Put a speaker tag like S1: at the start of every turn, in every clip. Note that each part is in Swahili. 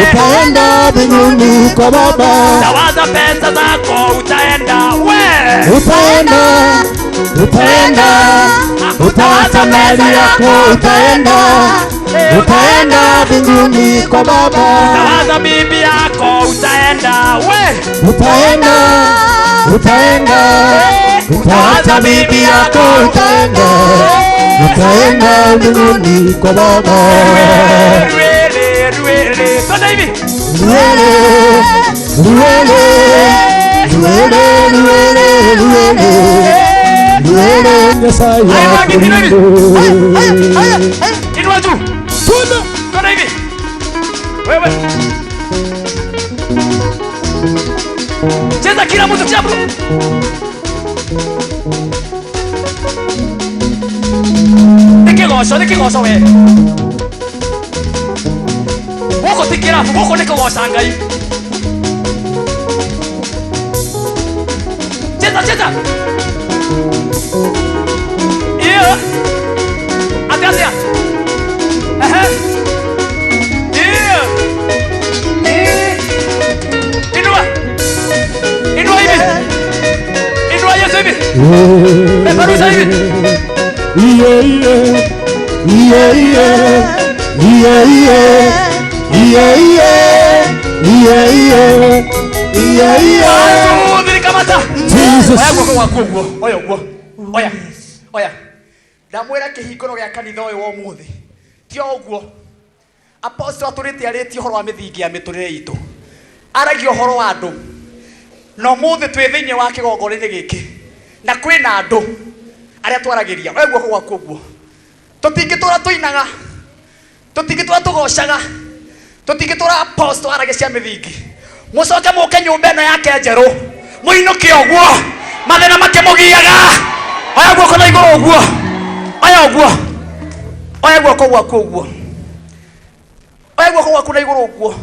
S1: Utaenda mbinguni kwa Baba.
S2: Tawaza pesa zako utaenda
S1: Utawacha mali yako utaenda mbinguni kwa Baba.
S2: Tawaza bibi yako utaenda
S1: Utawacha bibi yako utaenda mbinguni kwa Baba.
S2: Sasa hivi inua juu. Sasa hivi wewe cheza, kila mtu chapu. Nikigosho we woko tikira woko nikigosha ngai. Cheza iyo atia iyo inua hivi, inua Yesu hivi, peperusha hivi. Oya ndamwira kihinguro gya kanitha uyu wa muthi ti oguo. Apostle aturite ariti horo wa mithingi ya miturire itu, aragio horo wa andu no muthi twi thiini wa kigongona-ini giki na kwina andu aria twaragiria. Oya guoko gwaku uguo, tutingitura tuinaga, tutingitura tugocaga, tutingitura apostle aragia cia mithingi. Mucoke muke nyumba ino yake njeru muinuke oguo mathina makimugiaga. Oya guoko na iguru uguo, oya guoko gwaku uguo, oya guoko gwaku na iguru uguo.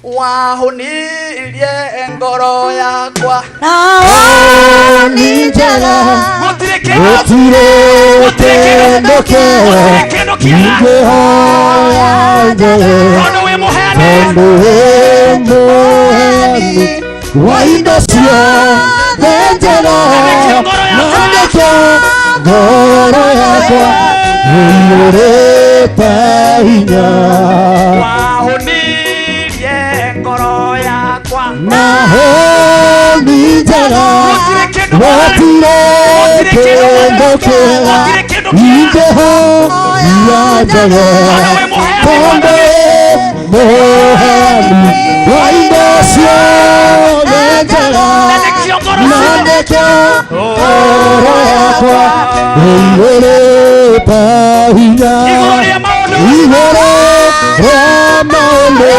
S2: wahonirie ngoro yakwa
S1: ni njega gutire kendo ingĩhoya njege tondũ wĩ mũheani wa indo ciothe njega na nĩkĩo ngoro yakwa ĩiyũrĩte hinya
S2: wahonirie ngoro yakwa
S1: ni njega gutire kendo kĩega ingĩhoya njege tondũ mũheani wa indo ciothe njega na nĩkĩo ngoro yakwa ĩiyũrĩte hinya igũrũ rĩa maũndũ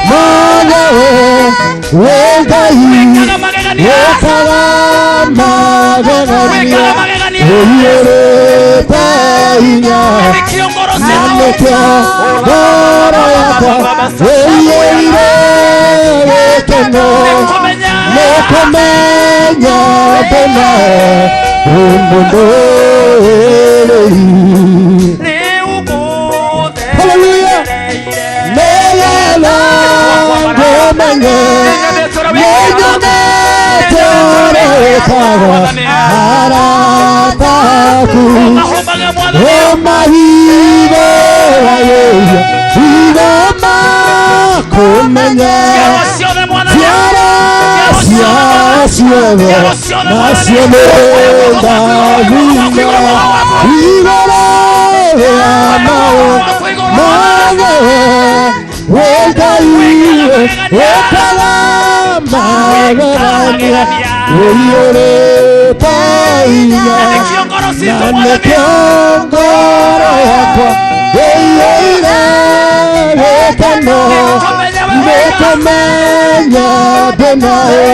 S1: mothe wĩ Ngai wĩkaga magegania ĩiyũrĩte hinya na nĩkĩo ngoro yakwa ĩiyũire gĩkeno nĩkũmenya ndĩnawe mũndũ haleluya nĩgetha ngũmenye nĩnyonete ũrĩa wĩkaga arata aku ũmahithũra igoma kũmenya ciara ciothe nacio nĩndathima igũrũ rĩa maũndũ mothe wĩ Ngai wĩkaga magegania ĩiyũrĩte hinya na nĩkĩo ngoro yakwa ĩiyũire gĩkeno nĩkũmenya ndĩnawe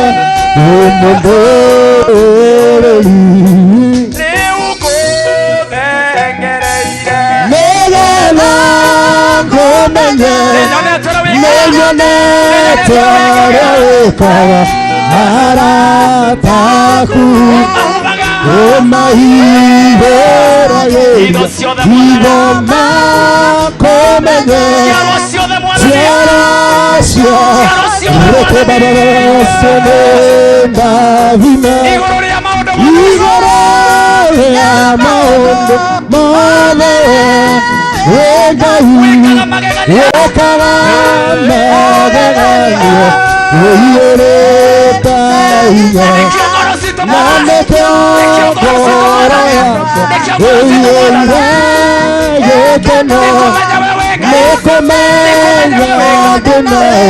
S1: ũmũndũrĩri nĩgetha ngũmenye nĩnyonete ũrĩa wĩkaga arata aku ũmahithũra igoma kũmenya ciara ciothe nĩndathima igũrũ rĩa maũndũ mothe wĩ Ngai wĩkaga magegania ĩiyũrĩte hinya na nĩkĩo ngoro yakwa ĩiyũire gĩkeno nĩkũmenya ndĩnawe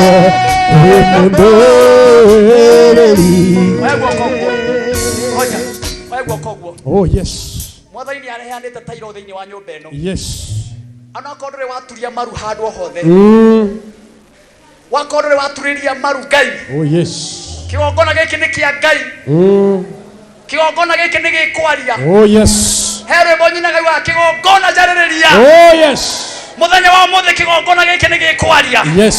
S1: wĩ mũndũrĩri. Oh yes.
S2: Mwathani nĩ arehanĩte tairo thĩinĩ wa nyũmba ĩno.
S1: Yes.
S2: Anakorwo ndũrĩ waturia maru handũ o hothe. Wakorwo ndũrĩ waturĩria maru Ngai.
S1: Oh yes.
S2: Kĩgongona gĩkĩ nĩ kĩa Ngai. Kĩgongona gĩkĩ nĩ gĩkwaria.
S1: Oh yes.
S2: He rwĩmbo nyinaga wa kĩgongona njarĩrĩria.
S1: Oh yes.
S2: Mũthenya wa ũmũthĩ kĩgongona gĩkĩ nĩ gĩkwaria.
S1: Yes.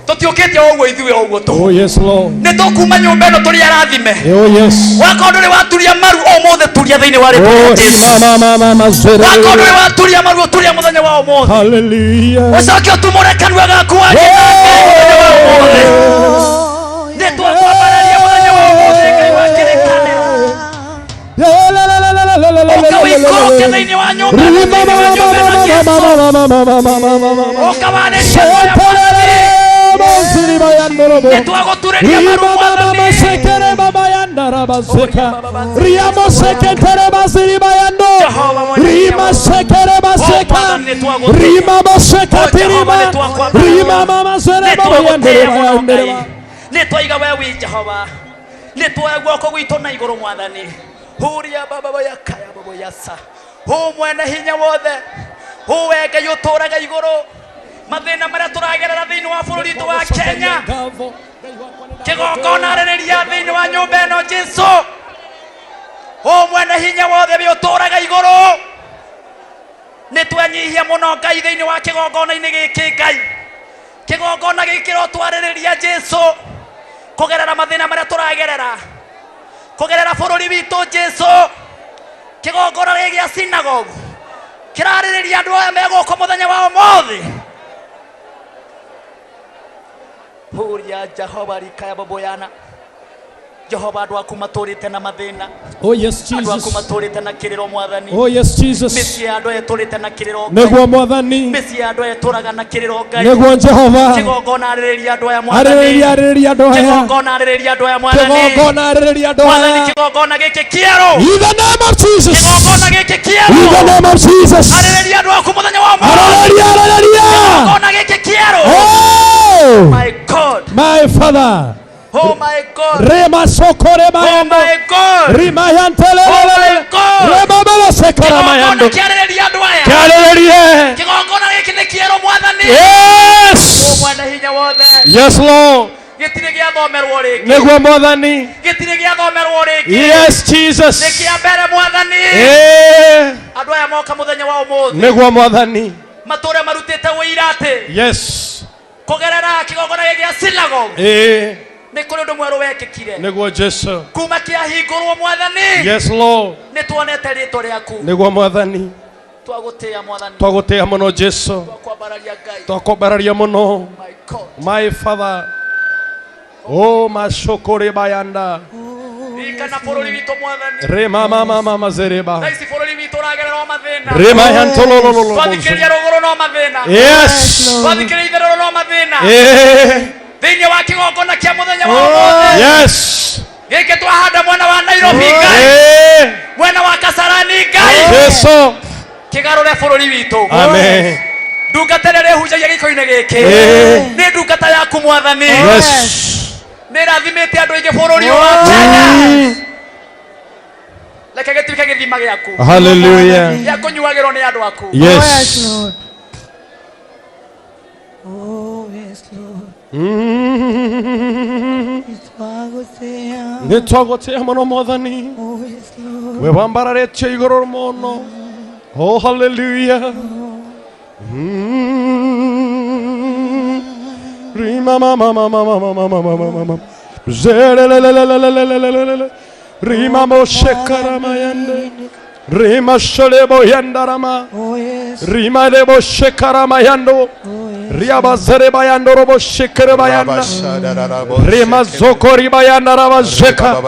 S2: Tũtiũkĩte o ũguo ithuĩ o ũguo tũ.
S1: Oh yes Lord.
S2: Nĩ tũkuma nyũmba ĩno tũrĩ arathime.
S1: Oh yes.
S2: Wakorwo ndũrĩ waturia maru ũmũthĩ turia thĩinĩ wa rĩtwa rĩa Jesũ. Wakorwo ndũrĩ waturia maru turia mũthenya wa ũmũthĩ.
S1: Hallelujah.
S2: Ũcoke ũtumũre kanua gaku warie na Ngai mũthenya wa ũmũthĩ. Nĩ twakwambararia mũthenya wa ũmũthĩ Ngai wa kĩrĩkanĩro. Ũkawĩikũrũke thĩinĩ wa nyũmba ĩno ũkawanĩria nĩtwagũturĩria maru nĩtwaiga we wĩ Jehova nĩtwoya guoko gwitũ na igũrũ Mwathani huria baba ya kaya baba yasa hu mwene hinya wothe hu we Ngai ũtũraga igũrũ mathĩna marĩa tũragerera thĩinĩ wa bũrũri witũ wa Kenya kĩgongona rĩrĩria thĩinĩ wa nyũmba ĩno Jesũ hu mwene hinya wothe we ũtũraga igũrũ nĩtwenyihia mũno Ngai thĩinĩ wa kĩgongona-inĩ gĩkĩ Ngai kigongona gikiro twaririria Jesu kugerera mathina maria turagerera kugerera bururi witu Jesu kigongona gia Synagogue kiraririria andu aya megoko muthenya wa umuthi huria Jehova rikaya baboyana Jehova andu aku maturite na mathina.
S1: Oh yes Jesus.
S2: Andu aku maturite na kiriro mwathani.
S1: Oh yes Jesus.
S2: Misi andu eturite na kiriro.
S1: Neguo mwathani.
S2: Misi andu eturaga na kiriro Ngai.
S1: Neguo Jehova.
S2: Kigongona ariria andu aya mwathani.
S1: Ariria andu aya.
S2: Kigongona ariria andu aya mwathani.
S1: Kigongona ariria andu aya.
S2: Mwathani kigongona giki kieru.
S1: In the name of Jesus.
S2: Kigongona giki kieru.
S1: In the name of Jesus.
S2: Ariria andu aku muthenya wa umuthi.
S1: Ariria.
S2: Kigongona giki kieru.
S1: Oh
S2: my God.
S1: My Father.
S2: Oh my God.
S1: Rema sokore mayando.
S2: Oh my God.
S1: Rima yantele.
S2: Oh my God.
S1: Rema baba sekara mayando.
S2: Kiareria andu aya.
S1: Kiareria.
S2: Kigongona giki ni kieru mwathani.
S1: Yes.
S2: Oh mwana hinya wothe.
S1: Yes Lord.
S2: Gitire gia thomerwo ringi.
S1: Neguo mwathani.
S2: Gitire gia thomerwo ringi.
S1: Yes Jesus.
S2: Nikia mbere mwathani. Andu aya moka muthenya wa umuthi.
S1: Neguo mwathani.
S2: Mature marutite wira ati.
S1: Yes.
S2: Kugerera kigongona gia Synagogue. Ni kuri undu mweru wekikire.
S1: Neguo Jesu.
S2: Kuma Kihinguro mwathani.
S1: Yes Lord.
S2: Ni tuonete ritwa riaku.
S1: Neguo mwathani.
S2: Twagutia mwathani.
S1: Twagutia muno Jesu.
S2: Twakwambararia Ngai.
S1: Twakwambararia muno.
S2: My God.
S1: My Father. Oh mashokore bayanda.
S2: Ikana bururi witu mwathani.
S1: Rema mama zereba.
S2: Naisi bururi witu ragerera mathina.
S1: Rema yantolololo.
S2: Twathikiria ruguru no mathina.
S1: Yes.
S2: Twathikiria itherero no mathina. Thiini wa kigongona kia muthenya wa umuthi.
S1: Yes.
S2: Giki twahanda mwena wa Nairobi Ngai. Mwena wa Kasarani Ngai.
S1: Yesu.
S2: Kigarure bururi witu.
S1: Amen.
S2: Ndungata rere hujagia gikoine giki. Ni ndungata yaku mwathani.
S1: Yes.
S2: Nirathimite andu ingi bururi wa Kenya. Leke gituike githima giaku.
S1: Hallelujah.
S2: Ya kunyuagirwo ni andu aku.
S1: Yes.
S3: Oh yes Lord.
S1: Nitwagotea muno mwathani.
S3: Oh yes Lord.
S1: We wambararetie iguru muno. Oh hallelujah. Rima mama. Zerelelelelelelelelele. Rima moshekara mayande. Rima sholebo yandarama.
S3: Oh yes.
S1: Rima lebo shekara mayando. Riaba zereba yando robo shekere bayanda. Rima zokori bayanda raba zeka.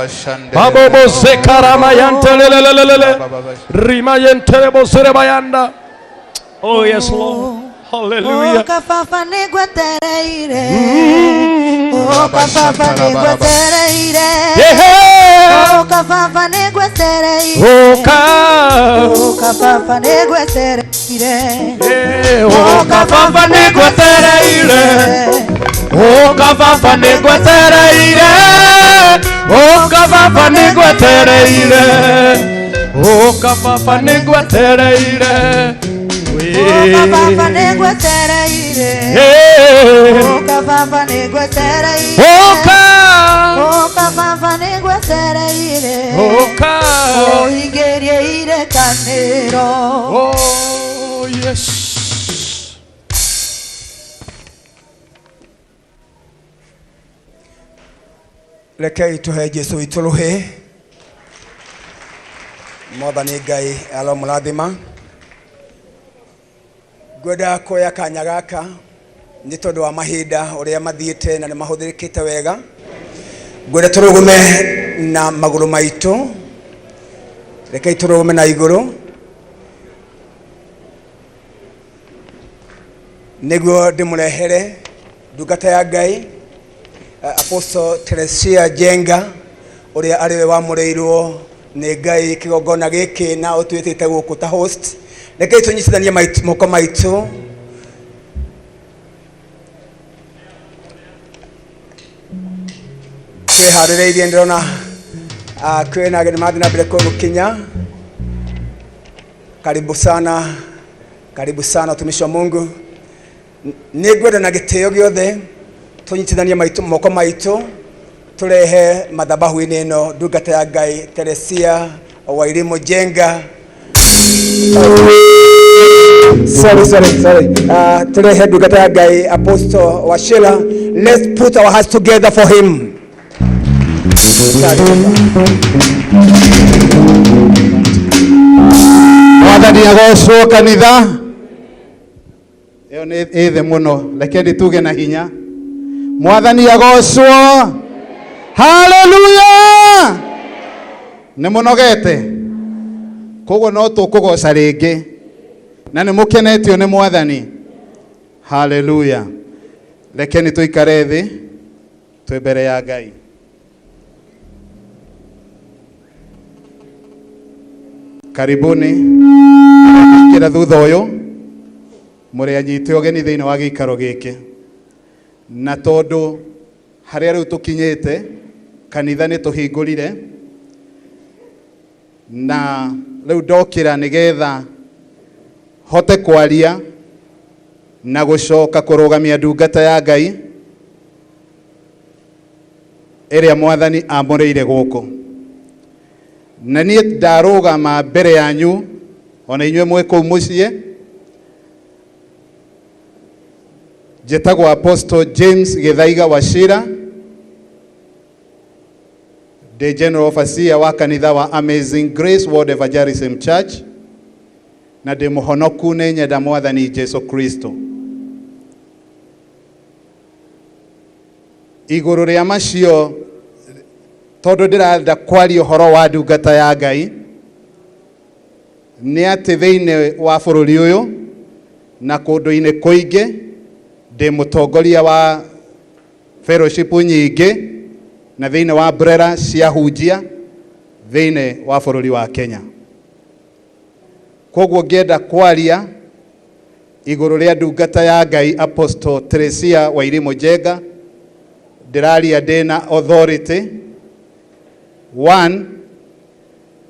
S1: Babobo zekara mayante lelelelele. Rima yentelebo zereba yanda. Oh yes Lord. Hallelujah.
S3: Oh kafafa negwetereire. Oh kafafa negwetereire. Oh kafafa negwetereire.
S1: Oh
S3: kafafa negwetereire.
S1: Oh kafafa negwetereire. Oh kafafa negwetereire. Oh kafafa negwetereire. Oh kafafa negwetereire.
S3: Oh kafafa negwetereire. Oh kafafa negwetereire.
S1: Oh
S3: kafafa negwetereire. Oh ingerie ire kanero.
S1: Oh yes.
S2: Rekei tuhe Jesu ituluhe. Mwathani Ngai alomurathima. Gwenda kuoya kanya gaka ni tondu wa mahinda uria mathiite na ni mahuthirikite wega. Gwenda turugume na maguru maitu. Rekei turugume na iguru. Niguo ndimurehere ndungata ya Ngai Apostle Teresia Jenga uria ariwe wamureirwo ni Ngai kigongona giki na utwitite guku ta host. Rekei tunyitithanie moko maitu. Twiharireirie ndirona kwina ageni mathi na mbere kugukinya. Karibu sana utumishi wa Mungu. Nigwenda na gitio giothe tunyitithanie moko maitu turehe madhabahu-ini ino ndungata ya Ngai Teresia Wairimu Jenga.
S4: Sorry. Turehe ndungata ya Ngai Apostle Washira. Let's put our hearts together for him.
S5: Mwathani agocwo kanitha. Eo nĩ ithe mũno, reke tuge na hinya. Mwathani agocwo. Hallelujah. Nĩ mũnogete. Koguo no tũkũgoca rĩngĩ. Na nĩ mũkenetio nĩ Mwathani. Hallelujah. Reke nĩ tũikare thĩ twĩ mbere ya Ngai. Karibuni kira thutha uyu muri anyite ogeni thiini wa gikaro giki na tondu haria riu tukinyite kanitha ni tuhingurire na riu ndokira nigetha hote kwaria na gucoka kurugamia ndungata ya Ngai iria Mwathani amuriire guku na niĩ ndarũgama mbere yanyu ona inyuĩ mwĩ kũu mũciĩ. Njĩtagwo Apostle James Githaiga Washira, the General Overseer wa kanitha wa Amazing Grace World Evangelism Church, na ndĩ mũhonoku nĩ nyenda Mwathani Jesu Kristo. Igũrũ rĩa macio tondu ndirenda kwaria uhoro wa ndungata ya Ngai ni ati thiini wa bururi uyu na kundu-ini kuingi ndi mutongoria wa fellowship nyingi na thiini wa brera cia hunjia thiini wa bururi wa Kenya. Koguo ngienda kwaria iguru ria ndungata ya Ngai Apostle Teresia Wairimu Njenga, ndiraria ndina authority. One,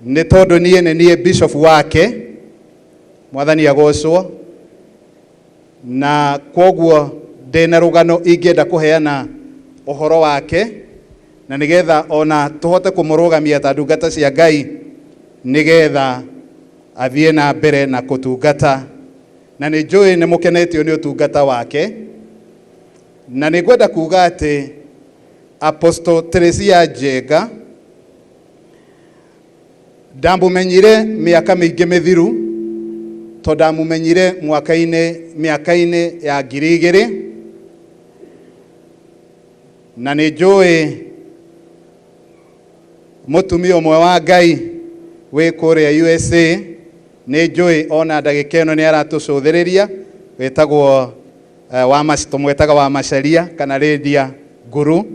S5: ni tondu niĩ bishop wake Mwathani agocwo, na koguo ndina rugano ingĩenda kuheana uhoro wake na nigetha ona tuhote kumurugamia ta ndungata cia Ngai nigetha athie na mbere na kutungata, na nĩ njũĩ nĩ mũkenetio nĩ ũtungata wake. Na nĩngwenda kuga atĩ Apostle Teresia Njenga ndamumenyire miaka mingi mithiru to ndamumenyire miaka-ini ya 2000 na nĩ njũĩ mũtumia ũmwe wa Ngai wĩ kũrĩa USA, nĩ njũĩ ona ndagĩka ĩno nĩ aratũcũthĩrĩria wĩtagwo tũmwĩtaga wa Macharia kana Lydia Nguru.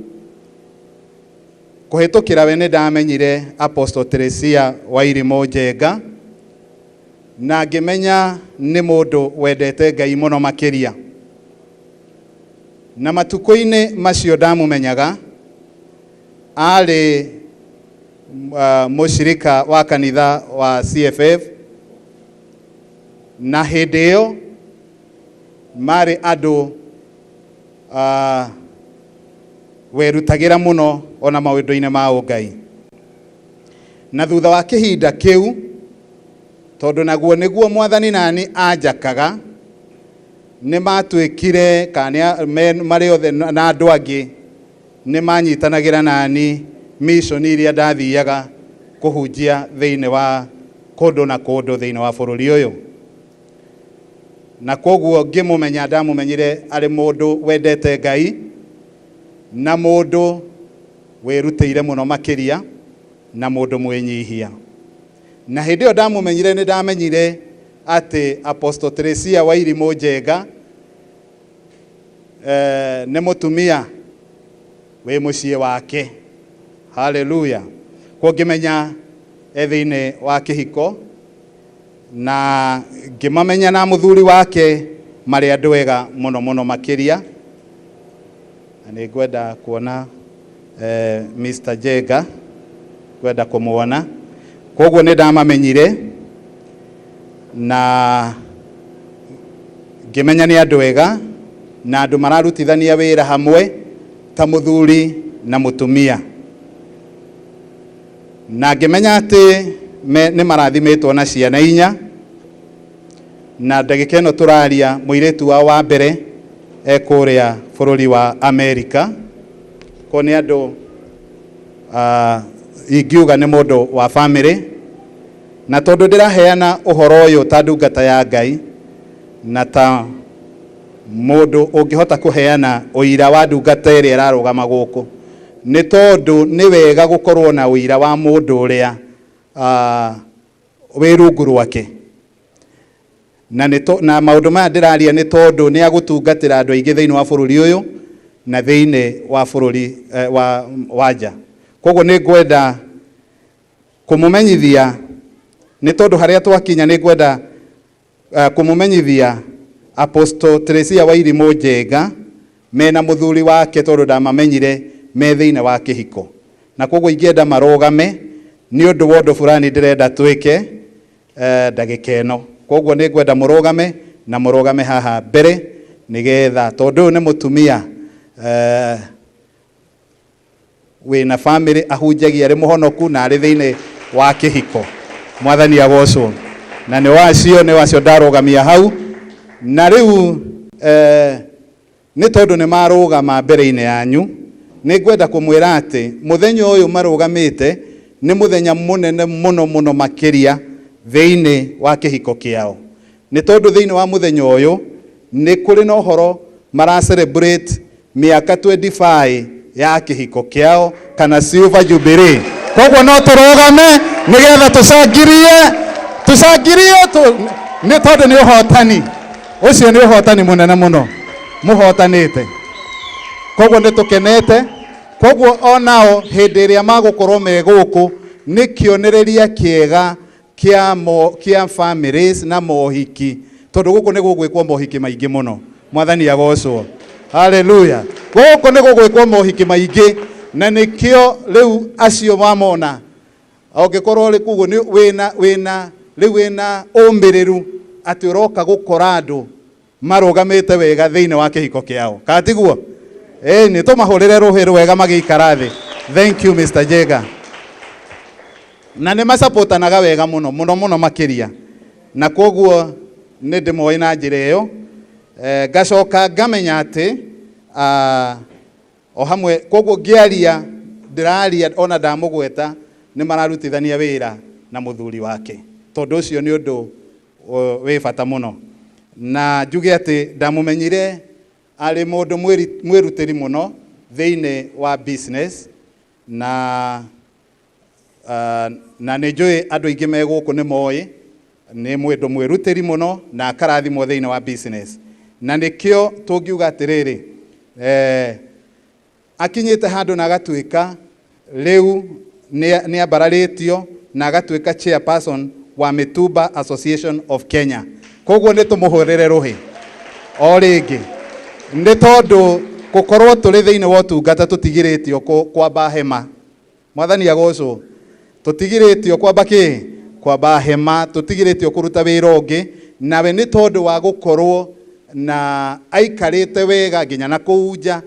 S5: Kuhitukira we nĩ ndamenyire Apostle Teresia Wairimu Njenga na ngĩmenya nĩ mũndũ wendete Ngai mũno makĩria. Na matukũ-inĩ macio ndamumenyaga arĩ mũshirika wa kanitha wa CFF, na hĩndĩ ĩyo marĩ andũ werutagira muno ona maũndũ-inĩ ma Ngai. Na thutha wa kĩhinda kĩu tondu naguo nĩguo Mwathani nani anjakaga, nĩ matuĩkire kana marĩ othe na andũ angĩ nĩ manyitanagĩra nani mission iria ndathiaga kuhunjia thĩinĩ wa kũndũ na kũndũ thĩinĩ wa bũrũri ũyũ. Na koguo ngĩmũmenya ndamumenyire arĩ mũndũ wendete Ngai na mũndũ wĩrutĩire mũno makĩria na mũndũ mwĩnyihia. Na hĩndĩ ĩyo ndamumenyire nĩ ndamenyire atĩ Apostle Teresia Wairimu Njenga nĩ mũtumia wĩ mũciĩ wake. Hallelujah. Kwa ngĩmenya thĩinĩ wa kĩhiko na ngĩmamenya na mũthuri wake marĩ andũ ega mũno mũno makĩria. Na nĩ ngwenda kuona Mr. Njenga, ngwenda kumuona. Koguo nĩ ndamamenyire na ngĩmenya nĩ andũ ega na andũ mararutithania wĩra hamwe ta mũthuri na mũtumia. Na ngĩmenya atĩ nĩ marathimetwo na ciana 4 na ndagĩka ĩno tũraria mũirĩtu wa mbere ekũrĩa bũrũri wa Amerika ko nĩ andũ ingiuga nĩ mũndũ wa family na tondũ ndĩraheana ũhoro ũyũ ta ndungata ya Ngai na ta mũndũ ũngĩhota kũheana ũira wa ndungata ĩrĩa ĩrarũgama gũkũ nĩ tondũ nĩ wega gũkorwo na ũira wa mũndũ ũrĩa wĩ rungu rwake na maũndũ maya ndĩraria nĩ tondũ nĩ agũtungatĩra andũ aingĩ thĩinĩ wa bũrũri ũyũ na thĩinĩ wa bũrũri wa nja. Koguo nĩ ngwenda kũmũmenyithia nĩ tondũ harĩa twakinya nĩ ngwenda kũmũmenyithia Apostle Teresia wa Irimũ Njenga mena mũthuri wake tondũ ndamamenyire me thĩinĩ wa kĩhiko na koguo ingĩenda marũgame nĩ ũndũ wa ũndũ fulani ndĩrenda twĩke ndagĩka ĩno. Koguo nĩ ngwenda mũrũgame haha mbere nĩgetha tondũ nĩ mũtumia wĩna family ahunjagia arĩ mũhonoku na arĩ thĩinĩ wa kĩhiko. Mwathani agocwo na nĩ wacio ndarũgamia hau na rĩu nĩ tondũ nĩ marũgama mbere-inĩ yanyu nĩ ngwenda kũmwĩra atĩ mũthenya ũyũ marũgamĩte nĩ mũthenya mũnene mũno makĩria thĩinĩ wa kĩhiko kĩao. Nĩ tondũ thĩinĩ wa mũthenya ũyũ nĩ kũrĩ na ũhoro mara celebrate mĩaka 25 ya kĩhiko kĩao kana silver jubilee. Koguo no tũrũgame nĩgetha tũcangirie nĩ tondũ nĩ ũhotani ũcio nĩ ũhotani mũnene mũno mũhotanĩte. Koguo nĩ tũkenete. Koguo onao hĩndĩ ĩrĩa magũkorwo me gũkũ nĩ kĩonereria kĩega kia families na mohiki tondũ gũkũ nĩ gũgwĩkwo mohiki maingĩ mũno. Mwathani agocwo. Hallelujah. Gũkũ nĩ gũgwĩkwo mohiki maingĩ na nĩkĩo rĩu acio mamona ũngĩkorwo rĩ kuguo wĩna ũmĩrĩru atĩ ũroka gũkora andũ marũgamĩte wega thĩinĩ wa kĩhiko kĩao. Katiguo nĩ tũmahũrĩre rũhĩ rwega magĩikara thĩ. Thank you Mr. Njenga. Na nĩ macapotanaga wega mũno makĩria na koguo nĩ ndĩmoĩ na njĩra ĩyo. Ngacoka ngamenya atĩ o hamwe koguo ndĩraria ona ndamũgweta nĩ mararutithania wĩra na mũthuri wake tondũ ũcio nĩ ũndũ wĩ bata mũno. Na njuge atĩ ndamũmenyire arĩ mũndũ mwĩrutĩri mũno thĩinĩ wa business na nĩ njũĩ andũ aingĩ me gũkũ nĩ moĩ nĩ mũndũ mwĩrutĩri mũno na akarathimwo thĩinĩ wa business. Na nĩkĩo tũngiuga atĩrĩrĩ akinyĩte handũ na agatuĩka rĩu nĩ ambararĩtio na agatuĩka chairperson wa Mitumba Association of Kenya. Koguo nĩ tũmũhũrĩre rũhĩ o rĩngĩ nĩ tondũ gũkorwo tũrĩ thĩinĩ wa ũtungata tũtigĩrĩtio kwamba hema. Mwathani agocwo. Tũtigĩrĩtio kwamba hema tũtigĩrĩtio kũruta wĩra ũngĩ nawe nĩ tondũ wa gũkorwo na aikarĩte wega nginya na kũunja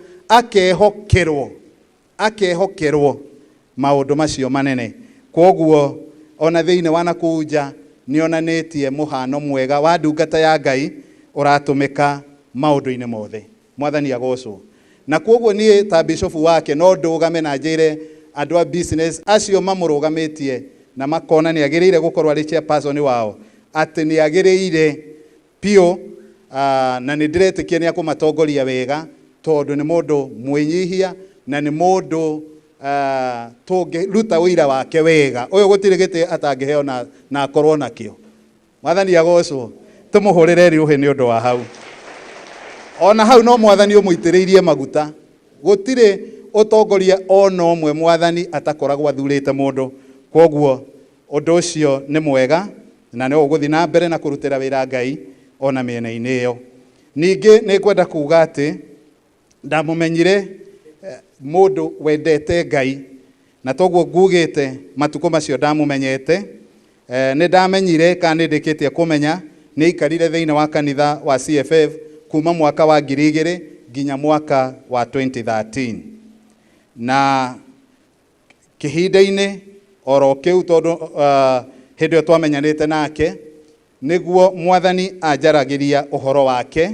S5: akehokerwo maũndũ macio manene. Koguo ona thĩinĩ wa nakũunja nĩ onanĩtie mũhano mwega wa ndungata ya Ngai ũratũmĩka maũndũ-inĩ mothe. Mwathani agocwo. Na koguo niĩ ta bishop wake no ndũgame na njĩre andũ a business acio mamũrũgamĩtie na makona nĩ agĩrĩire gũkorwo arĩ chairperson wao atĩ nĩ agĩrĩire piũ na nĩ ndĩretĩkia nĩ akũmatongoria wega tondũ nĩ mũndũ mwĩnyihia na nĩ mũndũ tũngĩruta ũira wake wega. Ũyũ gũtirĩ gĩtĩ atangĩheo na akorwo nakĩo. Mwathani agocwo. Tũmũhũrĩre rũhĩ nĩ ũndũ wa hau. Ona hau no mwathani ũmũitĩrĩirie maguta. Gũtirĩ ũtongoria ona ũmwe mwathani atakoragwo athurĩte mũndũ. Koguo ũndũ ũcio nĩ mwega na nĩ ũgũthiĩ na mbere na kũrutĩra wĩra Ngai ona mĩena-inĩ ĩyo. Ningĩ nĩ kwenda kuuga atĩ ndamũmenyire mũndũ wendete Ngai na toguo ngugĩte matukũ macio ndamũmenyete. Nĩ ndamenyire kana nĩ ndĩkĩtie kũmenya nĩ aikarire thĩinĩ wa kanitha wa CFF kuma mwaka wa 2000 nginya mwaka wa 2013 na kĩhinda-inĩ oro kĩu tondũ hĩndĩ ĩyo twamenyanĩte nake niguo mwathani ajaragiria uhoro wake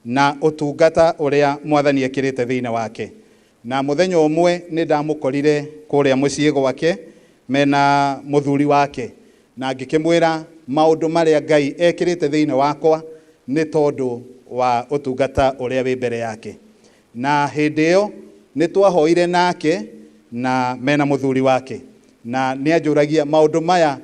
S5: na utungata uria mwathani ekirite thiine wake. Na muthenya umwe ni ndamukorire kuria mucii gwake mena muthuri wake, na ngikimwira maundu maria Ngai ekirite thiine wakwa ni tondu wa utungata uria wi mbere yake. Na hindi iyo ni twahoire nake na mena muthuri wake, na ni anjuragia maundu maya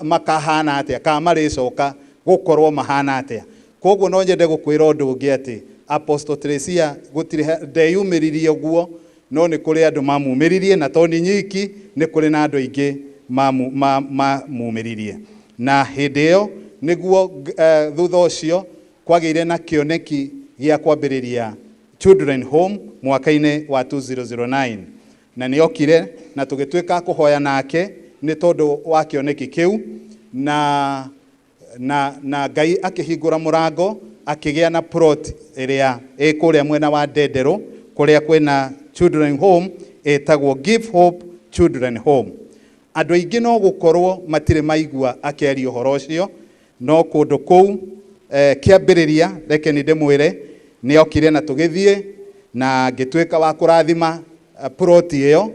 S5: makahana atia ka maricoka gukorwo mahana atia. Koguo no nyende gukwira undu ungi ati Apostle Teresia gutire ndeyumiririe guo, no ni kuri andu mamumiririe, na toni nyiki ni kuri na andu aingi mamumiririe. Na hindi iyo niguo thutha ucio kwagire na kioneki gia kwambiriria Children Home mwaka-ini wa 2009, na ni okire na tugitwika kuhoya nake ni tondu wa kioneki kiu, na Ngai akihingura murango akigia na plot iria ikuria mwena wa Ndendero kuria kwina Children Home etagwo Give Hope Children Home. Andu aingi no gukorwo matire maigua akeria uhoro ucio, no kundu kou kiambiriria reke ni ndimwire ni okire na tugithie na ngitwika wa kurathima plot iyo,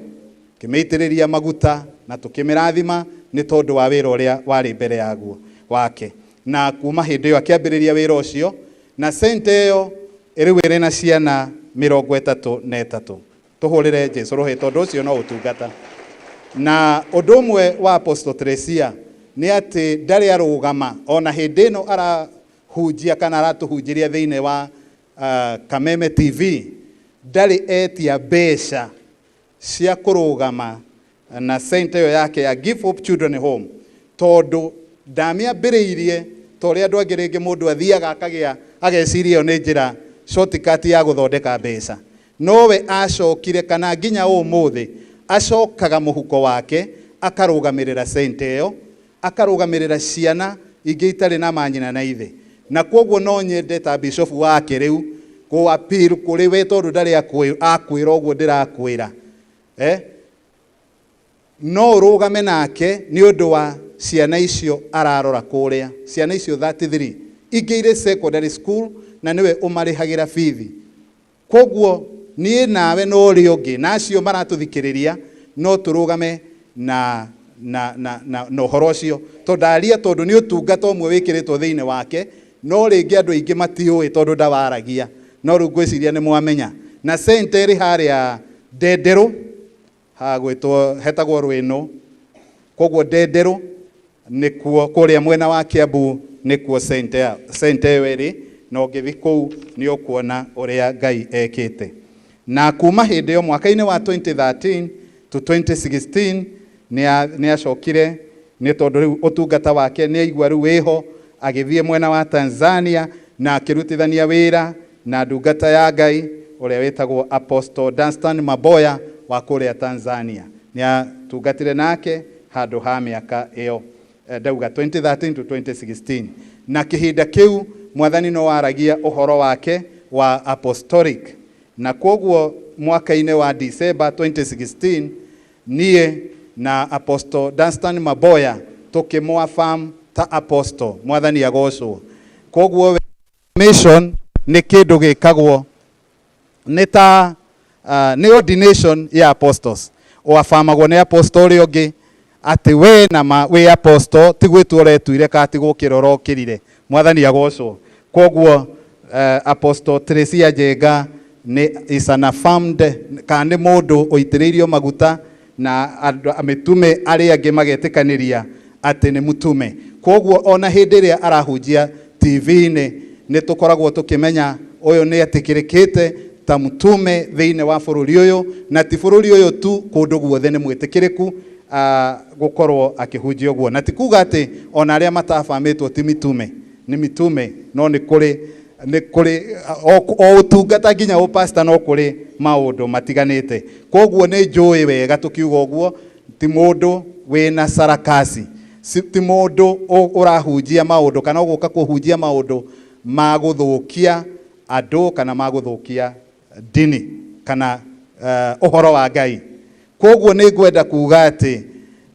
S5: kimeitiriria maguta na tukimirathima ni tondu wa wira uria wari mbere yaguo wake. Na kuma hindi iyo akiambiriria wira ucio, na sente iyo iriwire na ciana 33. Tuhurire Jesu rohe tondu ucio no utungata. Na undu umwe wa Apostle Teresia ni ati ndari arugama ona hindi ino arahunjia kana aratuhunjiria thiine wa Kameme TV, ndari etia mbeca cia kurugama na sente iyo yake ya Give Hope Children Home, tondu ndamiambiriirie toria andu angi ringi mundu athiaga akagia ageciria iyo ni njira shortcut ya guthondeka mbeca. Nowe acokire kana nginya umuthi acokaga muhuko wake akarugamirira sente iyo, akarugamirira ciana ingi itari na manyina na ithe. Na koguo no nyende ta bishop wake riu ku appeal kuri we tondu ndari akwira uguo ndirakwira no rugame nake ni undu wa ciana icio ararora kuria, ciana icio 33 ingi ire secondary school na niwe umarihagira fithi. Koguo nie nawe no ri ungi nacio maratuthikiriria no turugame na horo ucio tondaria tondu ni utungata umwe wikiritwo thiine wake, no ringi andu aingi matiui tondu ndawaragia, no ru gwiciria ni mwamenya. Na sente ri haria Ndendero hagwitwo hetagwo Rwino, koguo Ndendero nikuo kuria mwena wa Kiambu nikuo sente weri, no ngithi kou ni ukuona uria Ngai ekite. Na kuma hindi yo mwaka-ini wa 2013 to 2016 ni acokire ni tondu riu utungata wake ni aigua riu wiho, agithie mwena wa Tanzania na akirutithania wira na ndungata ya Ngai uria witagwo Apostle Dunstan Maboya wa kuria Tanzania. Ni atungatire nake handu ha miaka iyo ndauga 2013 to 2016. Na kihinda kiu mwathani no waragia uhoro wake wa apostolic, na koguo mwaka-ini wa December 2016 nie na Apostle Dunstan Maboya tukimwaffirm ta apostle. Mwathani agocwo. Koguo mission ni kindu gikagwo ni ta ni ordination ya apostles. Waffirmagwo ni apostle ungi ati we na we apostle tigwitwo retuire ka tigukira rokirire. Mwathani agocwo. Koguo Apostle Teresia Njenga ni is an affirmed kana mundu oitiriirio maguta na amitume aria angi magetikaniria ati ni mutume. Koguo ona hindi ria arahunjia TV-ini ni tukoragwo tukimenya uyu ni atikirikite ta mutume thiine wa bururi uyu, na ti bururi uyu tu, kundu guothe ni mwitikiriku gukorwo akihunjia uguo. Na ti kuga ati ona aria matafamitwo ti mitume, ni mitume, no ni kuri o utungata nginya o pastor no kuri maundu matiganite. Koguo ni njui wega tukiuga uguo, ti mundu wina sarakasi, ti mundu urahunjia maundu kana uguka kuhunjia maundu maguthukia andu kana maguthukia dini kana uhoro wa Ngai. Koguo ni ngwenda kuga ati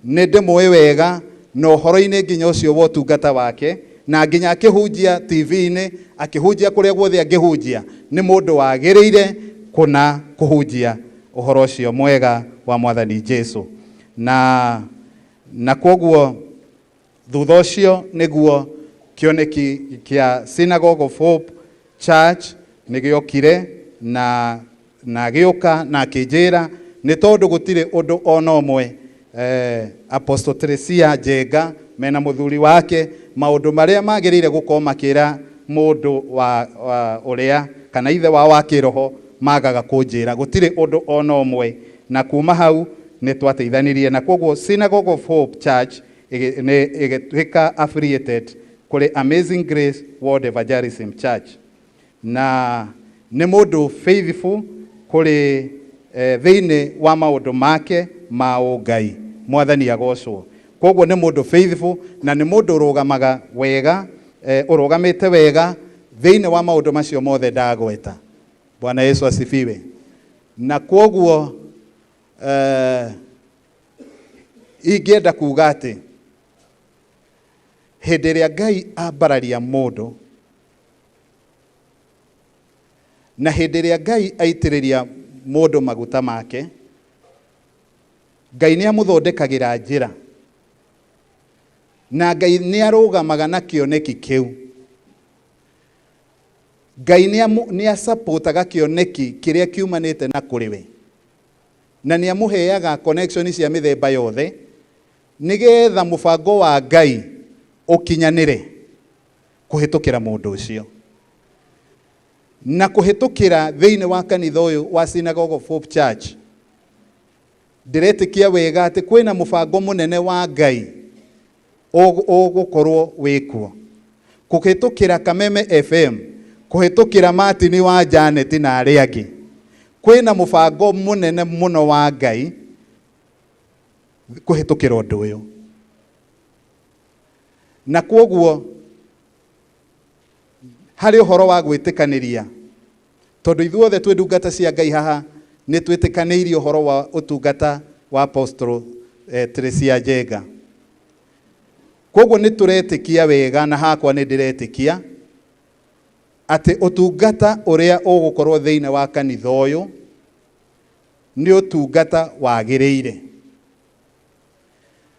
S5: ni ndimwe wega no horo-ini nginya ucio wa utungata wake na nginya akihunjia TV-inĩ akihunjia kuria guothe angihunjia nĩ mũndũ wagĩrĩire kuna kuhunjia ũhoro ũcio mwega wa Mwathani Jesu na koguo thutha ũcio nĩguo kĩoneki kĩa Synagogue of Hope Church nĩgĩokire na gĩoka na kĩnjĩra nĩ tondũ gũtirĩ ũndũ ona ũmwe Apostle Teresia Njenga mena mũthuri wake maũndũ marĩa magĩrĩire gũkorwo makĩra mũndũ wa ũrĩa kana ithe wa kĩroho magaga kũnjĩra gũtirĩ ũndũ ona ũmwe na kuma hau nĩ twateithanirie na koguo Synagogue of Hope Church ĩgĩtuĩka affiliated kũrĩ Amazing Grace World Evangelism Church na nĩ mũndũ faithful kũrĩ thĩinĩ wa maũndũ make ma ũngai Mwathani agocwo koguo nĩ mũndũ faithful na nĩ mũndũ ũrũgamaga wega ũrũgamĩte wega thĩinĩ wa maũndũ macio mothe ndagweta Bwana Yesu asifiwe na koguo ingĩenda kuuga atĩ hĩndĩ ĩrĩa Ngai ambararia mũndũ na hĩndĩ ĩrĩa Ngai aitĩrĩria mũndũ maguta make Ngai nĩ amũthondekagĩra njĩra na Ngai nĩ arũgamaga na kĩoneki kĩu Ngai nĩ supportaga kĩoneki kĩrĩa kiumanĩte na kũrĩ we na nĩ amũheaga connection cia mĩthemba yothe nĩgetha mũbango wa Ngai ũkinyanĩre kũhĩtũkĩra mũndũ ũcio na kũhĩtũkĩra thĩinĩ wa kanitha ũyũ wa Synagogue of Hope Church ndĩretĩkia wega atĩ kwĩna mũbango mũnene wa Ngai ũgũkorwo wĩkuo kũhĩtũkĩra Kameme FM kũhĩtũkĩra Martin wa Janet na arĩa angĩ kwĩna mũbango mũnene mũno wa Ngai kũhĩtũkĩra ũndũ ũyũ na koguo harĩ ũhoro wa gwĩtĩkanĩria tondũ ithuothe twĩ ndungata cia Ngai haha nĩ twĩtĩkanĩirie ũhoro wa ũtungata wa Apostle Teresia Njenga koguo nĩ tũretĩkia wega na hakwa nĩ ndĩretĩkia atĩ ũtungata ũrĩa ũgũkorwo thĩinĩ wa kanitha ũyũ nĩ ũtungata wagĩrĩire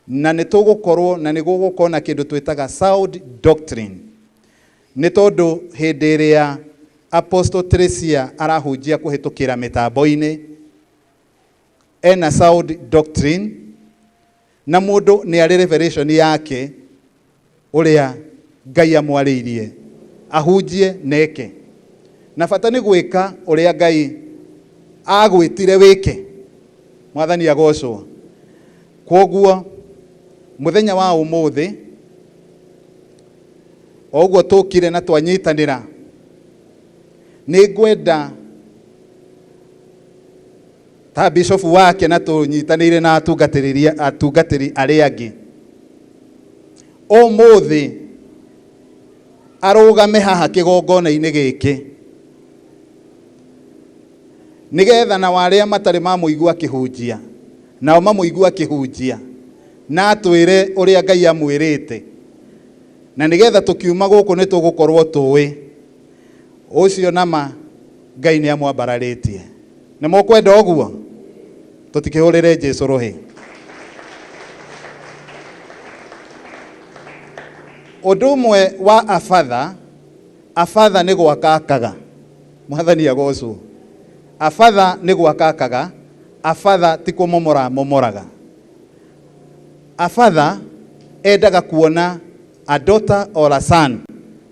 S5: na nĩ tũgũkorwo na nĩ gũgũkorwo na kĩndũ twĩtaga sound doctrine nĩ tondũ hĩndĩ ĩrĩa Apostle Teresia arahunjia kũhĩtũkĩra mĩtambo-inĩ ena sound doctrine na mũndũ nĩ arĩ revelation yake ũrĩa Ngai amwarĩirie ahunjie neke na bata nĩ gwĩka ũrĩa Ngai agwĩtire wĩke Mwathani agocwo koguo mũthenya wa ũmũthĩ oguo tũkire na twanyitanĩra nĩ ngwenda ta bishop wake na tũnyitanĩire na atungatĩri arĩa angĩ ũmũthĩ arũgame haha kĩgongona-inĩ gĩkĩ nĩgetha na warĩa matarĩ mamũigua akĩhunjia nao mamũigua akĩhunjia na atwĩre ũrĩa Ngai amwĩrĩte na nĩgetha tũkiuma gũkũ nĩ tũgũkorwo tũĩ ũcio nama Ngai nĩ amwambararĩtie nĩ mũkwenda ũguo tũtikĩhũrĩre Jesũ rũhĩ ũndũ ũmwe wa abatha nĩ gwakakaga Mwathani agocwo abatha nĩ gwakakaga abatha ti kũmomoraga abatha endaga kuona a daughter or a son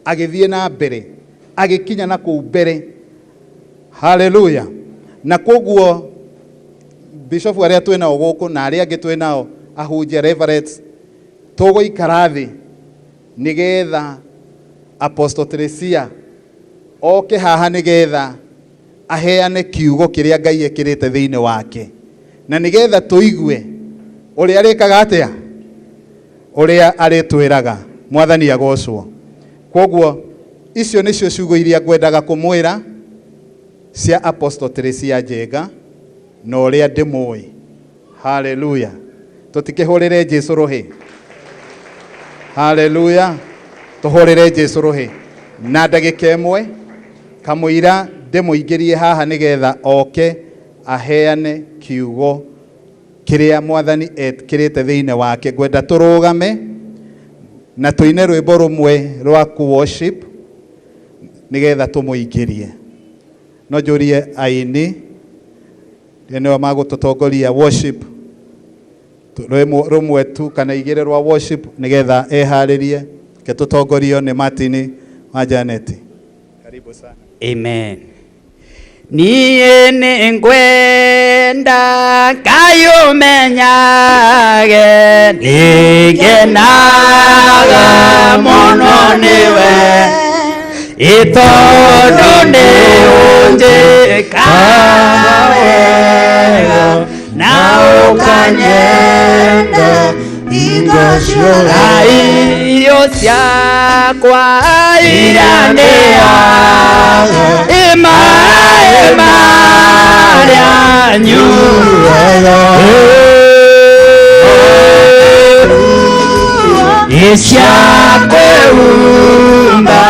S5: agĩthiĩ na mbere agĩkinya na kũu mbere haleluya na koguo bishop arĩa twĩ nao gũkũ na arĩa angĩ twĩ nao ahunjia reverends tũgũikara thĩ nĩgetha Apostle Teresia oke haha nĩgetha aheane kiugo kĩrĩa Ngai ekĩrĩte thĩinĩ wake na nĩgetha tũigue ũrĩa arĩkaga atĩa ũrĩa arĩtwĩraga Mwathani agocwo koguo icio nĩcio ciugo iria ngwendaga kũmwĩra cia Apostle Teresia Njenga na ũrĩa ndĩmũĩ haleluya tũtikĩhũrĩre Jesũ rũhĩ haleluya tuhorere Jesu ruhi na ndagika imwe kamwira ndimuingirie haha nigetha oke aheane kiugo kiria mwathani etkirite thiine wake. Gwenda turugame na tuine rwimbo rumwe rwa ku worship nigetha tumuingirie. No njurie aini nio magututongoria worship rumwe tu kana igire rwa worship nigetha eharirie ke tutongorio ni Martin wa Janet. Karibu sana.
S2: Amen. Niye nengwenda kayumenyage nigenaga mono niwe itondo neonje kawega na ukanyenda ingoshola iyo syakwa iranea Emaria nyuela isyakwe umba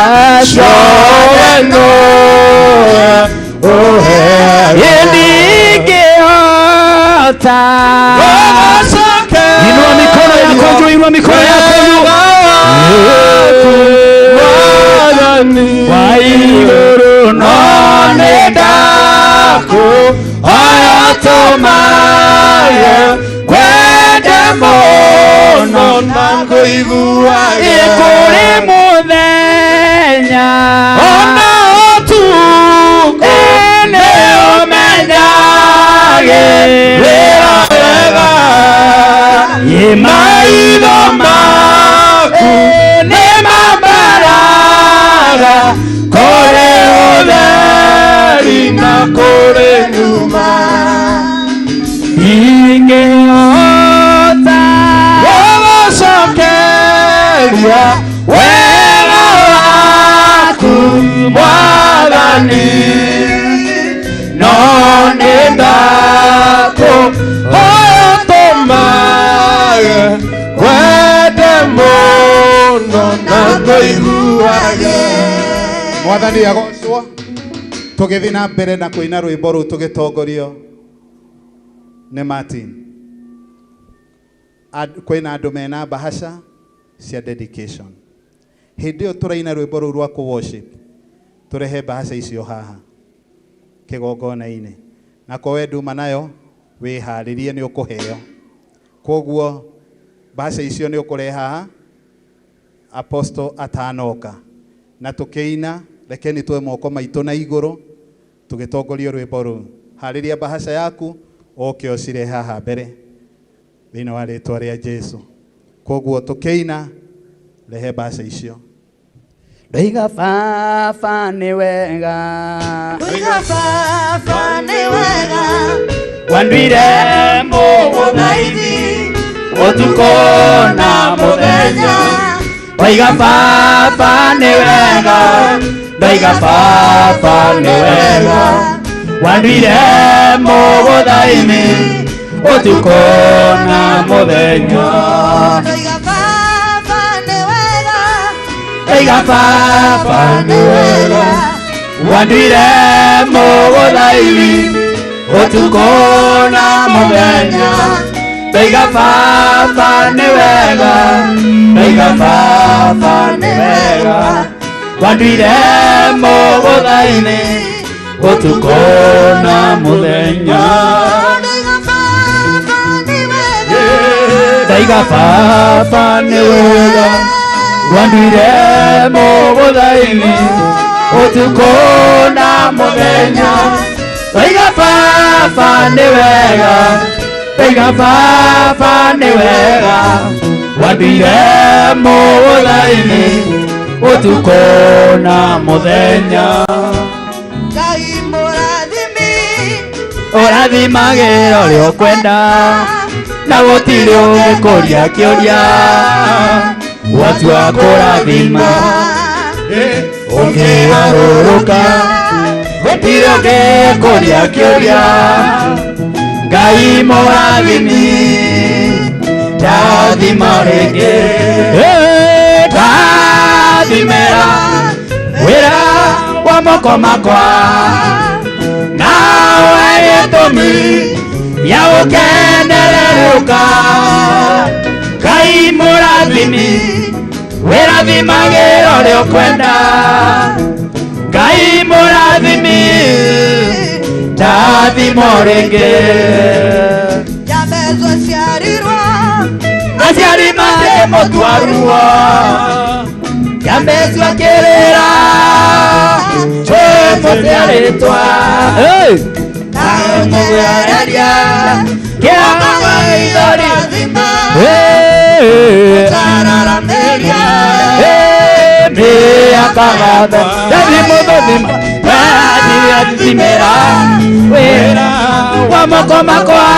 S2: showeno Yendigeota Inua mikono yako juu, inua mikono yako juu. Waiguru none daku ayatomaya kwenda mono nakuigua ikuri muthenya ona otuku ene omenyage wega maitho maku nĩ mambaraga kũrĩ ũtheri na kũrĩ nyuma ingĩhota gũgũcokeria wega waku Mwathani no nĩ ndakũhotomaga kwende mũno na ngũiguage.
S5: Mwathani agocwo tugithi na mbere na kuina rwimbo ru tugitongorio ni Martin. Kwina andu mena bahasha cia dedication. Hindi yo turaina rwimbo ru rwa ku worship turehe bahasha icio haha kigongona-ini na ko we nduma nayo wiharirie ni ukuheo. Koguo bahasha icio ni ukureha haha apostle atanoka na tukiina rekeni twe moko maitu na iguru tugitongorio rwimbo ru. Hariria bahasha yaku oke ocire haha mbere thina wa ritwa ria Jesu. Koguo tukiina rehe bahasha icio.
S2: Ndoiga baba nĩ wega,
S3: Ndoiga baba nĩ wega,
S2: wanduire mũgũthaithi ũtukũ na mũthenya. Ndoiga baba nĩ wega, ndoiga baba nĩ wega, wanduire mũgũthaithi ũtukũ na mũthenya.
S3: Ndoiga baba nĩ wega,
S2: Ndoiga baba nĩ wega, wanduire mũgũthaithi ũtukũ na mũthenya. Ndoiga baba nĩ wega, ndoiga baba nĩ wega, wanduire mũgũthainĩ ũtukũ na mũthenya. Ndoiga baba nĩ wega, wanduire mũgũthainĩ ũtukũ na mũthenya. Ndoiga baba nĩ wega, ndoiga baba nĩ wega, wanduire mũgũthainĩ ũtukũ na mũthenya.
S3: Ngai mũrathimi,
S2: ũrathimagĩra ũrĩa ũkwenda na gũtirĩ ũngĩkũria kĩũria. Watua kũrathima ũngĩgarũrũka, gũtirĩ ũngĩkũria kĩũria. Ngai mũrathimi, rathima rĩngĩ, rathima thimera wira wa moko makwa nawe gĩtũmi gĩa gũkenererũka Ngai mũrathimi wĩrathimagĩra ũrĩa ũkwenda Ngai mũrathimi ndathimo rĩngĩ
S3: Jabezo ciarirwo
S2: aciari make mũtwaruo Jabezo akĩrĩra mũciarĩtwa naũmũgereria kĩamaga ithori tararameria mĩakagatha ndathimo thima thimera wĩra wa moko makwa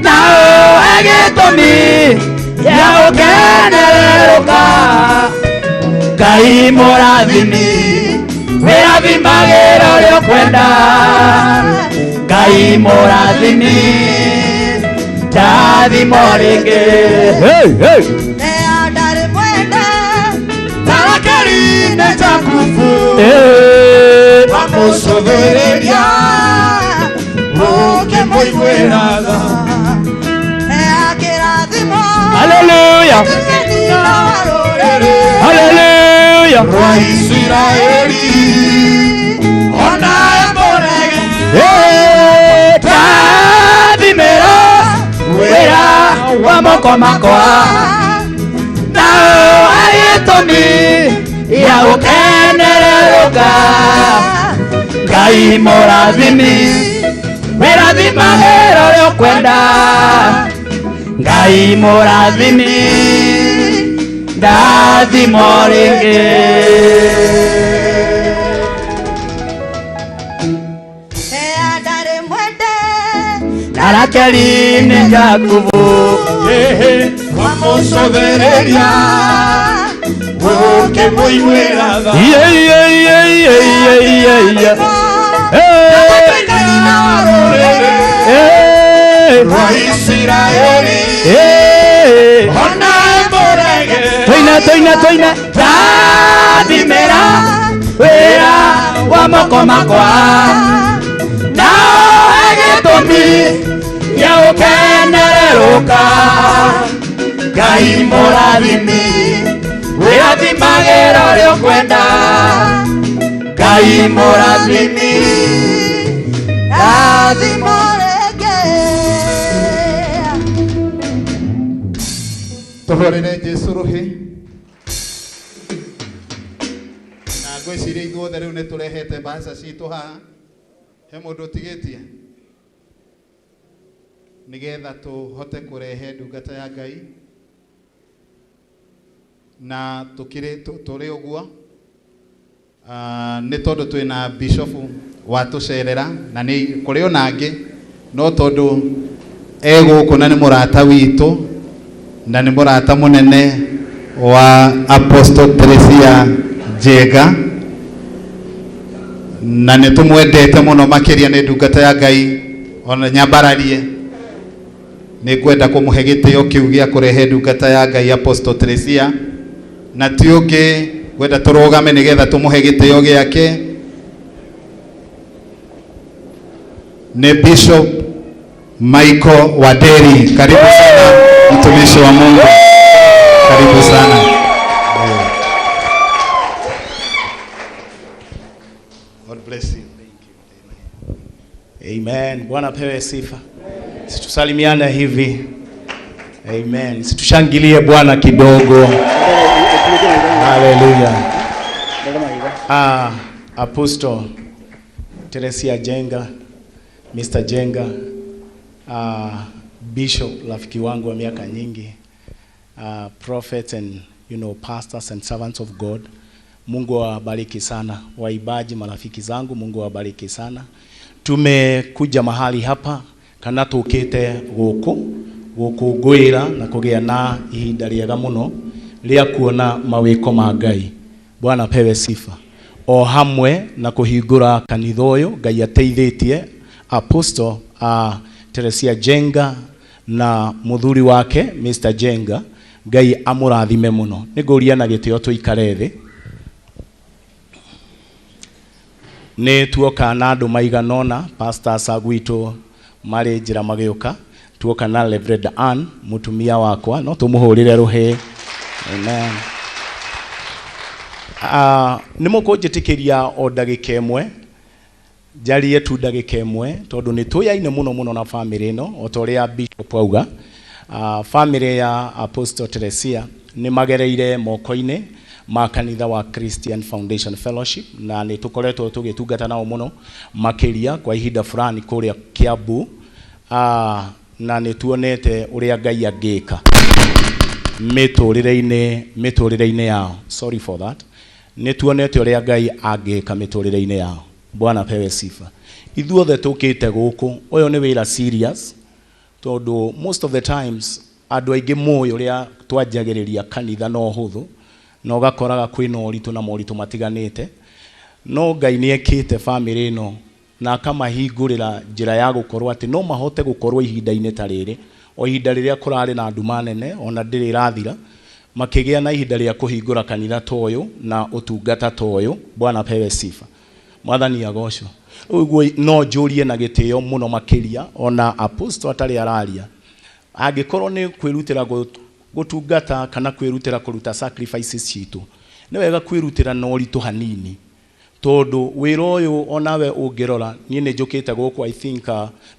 S2: nao gĩtũmi gĩa gũkenererũka Ngai mũrathimi wĩrathimagĩra ũrĩa ũkwenda Ngai mũrathimi ndathimo rĩngĩ
S3: ndarĩ mwende
S2: tarakeri-inĩ Jakubu wamũcũthĩrĩria ũkĩmũiguĩra tha
S3: kĩrathimo
S2: Hallelujah Hallelujah
S5: Rwa Isiraeli
S2: ona emborege ndathimĩra wĩra wa moko makwa nao gĩtũmi gĩa gũkenererũka Ngai mũrathimi wĩrathimagĩra ũrĩa ũkwenda Ngai mũrathimi ndathimo rĩngĩ
S3: ndarĩ mwende
S2: tarakeri-inĩ Jakubu
S5: wamũcũthĩrĩria ũkĩmũiguĩra tha Rwa Isiraeli ona emborege
S2: Toina ndathimĩra wĩra wa moko makwa nao gĩtũmi gĩa gũkenererũka Ngai mũrathimi wĩrathimagĩra ũrĩa ũkwenda Ngai mũrathimi
S3: ndathimo rĩngĩ
S5: tũhorere Jesũ rũhĩ na ngwĩciria ithuothe rĩu nĩ tũrehete mbaca citũ haha he mũndũ ũtigĩtie nĩgetha tũhote kũrehe ndungata ya Ngai na tũrĩ ũguo nĩ tondũ twĩna bishofu watũcerera na nĩ kũrĩ ona angĩ no tondũ egũkũ na nĩ mũrata witũ na nĩ mũrata mũnene wa Apostle Teresia Jenga na nĩ tũmwendete mũno makĩria nĩ ndungata ya Ngai ona nyambararie nĩ ngwenda kũmũhe gĩtĩo kĩu gĩa kũrehe ndungata ya Ngai Apostle Teresia na ti ũngĩ ngwenda tũrũgame nĩgetha tũmũhe gĩtĩo gĩake nĩ Bishop Michael Waderi. Karibu sana mtumishi wa Mungu, karibu sana. God bless you.
S2: Amen. Bwana pewe sifa. Situsalimiane hivi. Amen. Situshangilie Bwana kidogo. Hallelujah. Apostle Teresia Jenga, Mr. Jenga, Bishop rafiki wangu wa miaka nyingi, prophets and pastors and servants of God. Mungu awabariki sana. Waibaji marafiki zangu, Mungu awabariki sana. Tumekuja mahali hapa kana tukite gukungwira na kugea na ihinda rĩega muno rĩa kuona mawĩko ma Ngai. Bwana pewe sifa. O hamwe na kuhingura kanitha ũyũ, Ngai ateithĩtie Apostle Teresia Jenga na muthuri wake Mr. Jenga.
S1: Ngai amurathime muno. Niguria na gitio tuikare thi. Ni tuoka na andu maiganona pastors agwito mari njira magioka tuoka na Reverend Ann mutumia wakwa no tumuhurire ruhe. Amen. Nimukujitikiria o ndagika imwe jarie tu ndagika imwe tondu ni tuyaine muno na family no o toria bishop auga. Family ya Apostle Teresia ni magereire moko-ine ma kanitha wa Christian Foundation Fellowship na ni tukoretwo tugitungata nao muno makiria kwa ihinda fulani kuria Kiambu. Na ni tuonete uria Ngai angika miturire-ine yao. Sorry for that. Ni tuonete uria Ngai angika miturire-ine yao. Bwana pewe sifa. Ithuothe tukite guku uyo ni wira serious tondu most of the times andu aingi moyo uria twanjagiriria kanitha no huthu no gakoraga kwina uritu na moritu matiganite no Ngai ni ekite family no na kama hingurira njira ya gukorwo ati no mahote gukorwo ihinda-ine ta riri o ihinda riria kurari na nduma nene ona ndiri rathira makigia na ihinda ria kuhingura kanitha toyo na utungata toyo. Bwana pewe sifa. Mwathani agocwo. Uguo no njurie na gitio muno makiria ona apostle atari araria angikorwo ni kwirutira gutungata kana kwirutira kuruta sacrifices citu ni wega kwirutira no ritu hanini tondu wira uyu onawe ungirora nie ni njukite guku. I think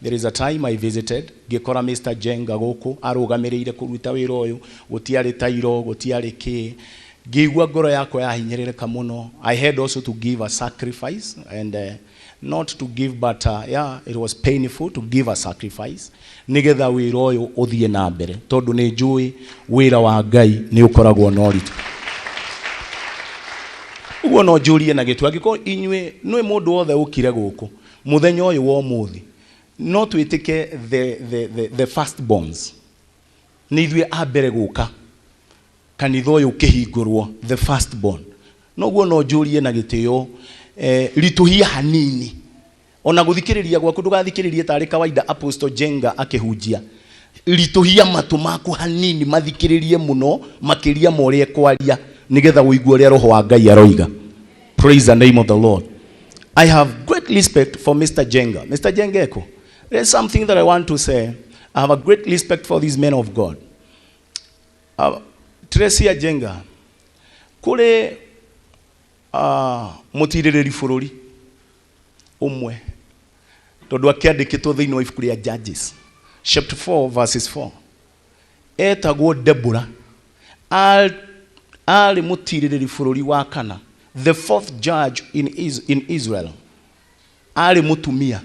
S1: there is a time I visited ngikora Mr. Jenga guku arugamirire kuruta wira uyu gutiari tairo gutiari ki ngigwa ngoro yakwa yahinyirika muno. I had also to give a sacrifice and not to give but yeah, it was painful to give a sacrifice nigetha wira uyu uthie na mbere tondu ni njui wira wa Ngai ni ukoragwo no ritu. Uguo no njurie na gitu angiko inywe no mundu wothe ukire guku muthenya uyu wa muthi no twitike the firstborns ni ithwe abere guka kanitha uyu Kihinguro the firstborn. No guo no njurie na gitio rituhia hanini ona guthikiriria gwaku ndugathikiririe tari kawaida Apostle Jenga akihunjia rituhia matu maku hanini mathikiririe muno makiria morie kwaria nigetha uigwe ria roho wa Ngai aroiga. Praise the name of the Lord. I have great respect for Mr. Jenga. Mr. Jengeko, there's something that I want to say. I have a great respect for these men of God. Teresia Jenga kule mutiririri bururi umwe tondu akiandikitwo thiini wa ibuku ria Judges chapter 4 verses 4 etagwo Deborah ali mutiririri bururi wa kana the fourth judge in Israel ali mutumia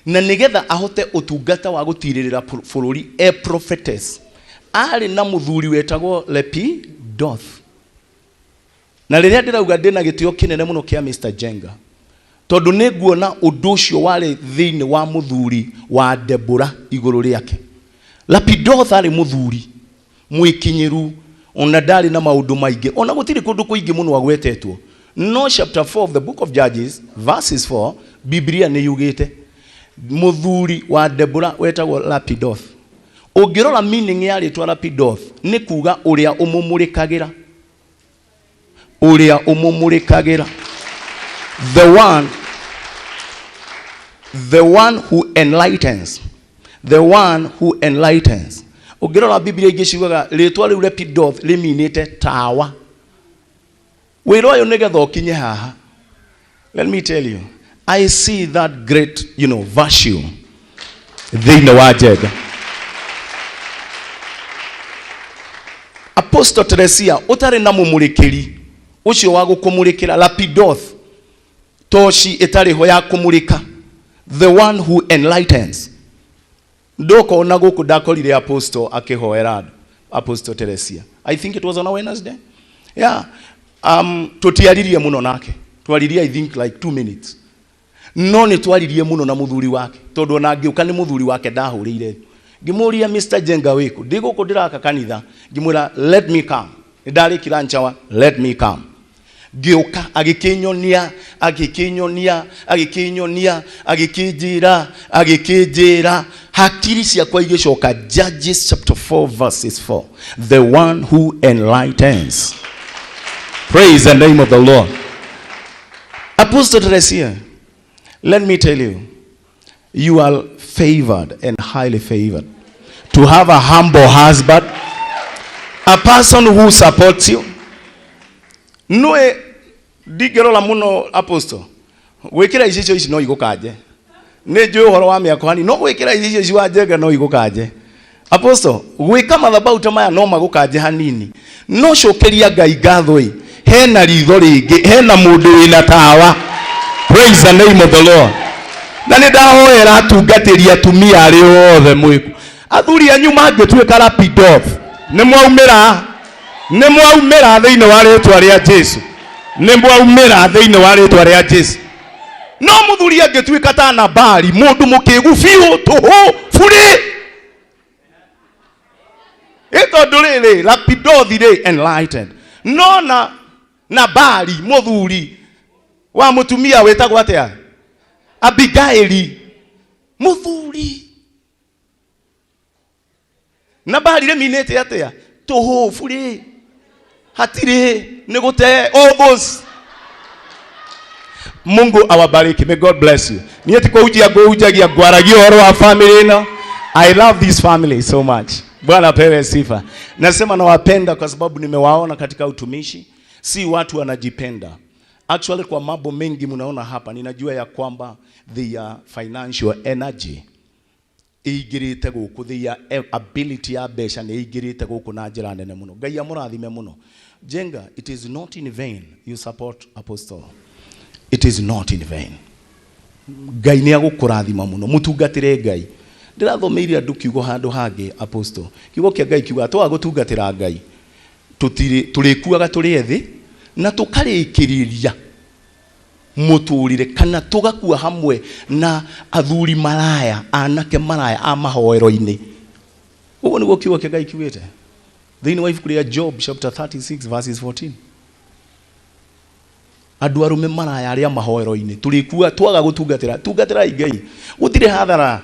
S1: na nigetha ahote utungata wa gutiririra bururi prophetess ali na muthuri wetagwo Lepidoth. Na riria ndirauga ndina gitio kinene muno kia Mr. Jenga tondu niguona undu ucio wari thiini wa muthuri wa Deborah iguru riake. Lepidoth ari muthuri mwikinyiru ona ndari na maundu maingi ona gutiri kundu kuingi muno agwetetwo. No chapter 4 of the book of Judges verses 4 Biblia ni yugite muthuri wa Deborah wetagwo Lepidoth. Ungirora meaning ya ritwa Lepidoth ni kuga uria umumurikagira. Uria umumurikagira. The one who enlightens. The one who enlightens. Ungirora Biblia igiciugaga ritwa riu Lepidoth liminite tawa. Wira uyu nigetha ukinye haha. Let me tell you, I see that great, virtue thiini wa Jenga. Apostle Teresia utari na mumurikiri ucio wa gukumurikira Lepidoth toshi itari ho ya kumurika. The one who enlightens. Ndoko na guku dakorire apostle akihoera Apostle Teresia. I think it was on a Wednesday. Yeah. Tutiaririe muno nake. Twaririe I think like 2 minutes. No ni twaririe muno na muthuri wake. Tondu na ngiuka ni muthuri wake ndahurire. Ngimuria Mr. Jenga wiku. Ndiguko ndiraka kanitha. Ngimura let me come. Ndari kiranchawa let me come. gioka agikinyonia agikijira hakiri ciakwa igicoka. Judges chapter 4 verses 4. The one who enlightens. Praise the name of the Lord. Apostle Teresia, let me tell you, you are favored and highly favored to have a humble husband, a person who supports you. Noe digerola muno apostle. Wekira icio ici no igukaje. Ne jo horo wa miako hani no wekira icio ici wajega no igukaje. Apostle, gwika mathabau ta maya no magukaje hanini. No cokeria Ngai gathoi. Hena ritho ringi, hena mundu wina tawa. Praise the name of the Lord. Na nĩ ndahoera atungatĩri atumia arĩ othe mwĩku. Athuri anyu mangĩtuĩka rapidoth, nĩ mwaumĩra thĩinĩ wa rĩĩtwa rĩa Jesũ. Nĩ mwaumĩra thĩinĩ wa rĩĩtwa rĩa Jesũ. No mũthuri angĩtuĩka ta Nabali, mũndũ mũkĩgu biũ tũhũ bũrĩ. Ĩtondũ rĩrĩ rapidoth rĩ enlightened. No na Nabali mũthuri wa mũtumia wĩtagwo atĩa? Abigaili muthuri. Nabali reminete atia toho furi hatire negote ogos. Mungu awabariki. May God bless you. Nieti kwa ujagia gwaragio horo wa family na. I love this family so much. Bwana pewe sifa. Nasema nawapenda kwa sababu nimewaona katika utumishi. Si watu wanajipenda. Actually kwa mambo mengi mnaona hapa ninajua ya kwamba their financial energy igirite guku, their ability ya besha ni igirite guku na njira nene muno. Ngai amurathime muno. Jenga, it is not in vain you support Apostle. It is not in vain. Ngai ni agukurathima muno. Mutungatire Ngai. Ndirathomeire andu kiugo handu hangi Apostle. Kiugo kia Ngai kiuga twa gutungatira Ngai. Tulikuaga turi ethi na tukarikiriria muturire kana tugakua hamwe na athuri maraya, anake maraya a mahoero-ini. Ugo niguo kiugo kia Ngai kiugite thiini wa ibuku ria Job chapter 36 verses 14. Andu arume maraya aria mahoero-ini turikua twaga gutungatira Ngai. Gutire hathara,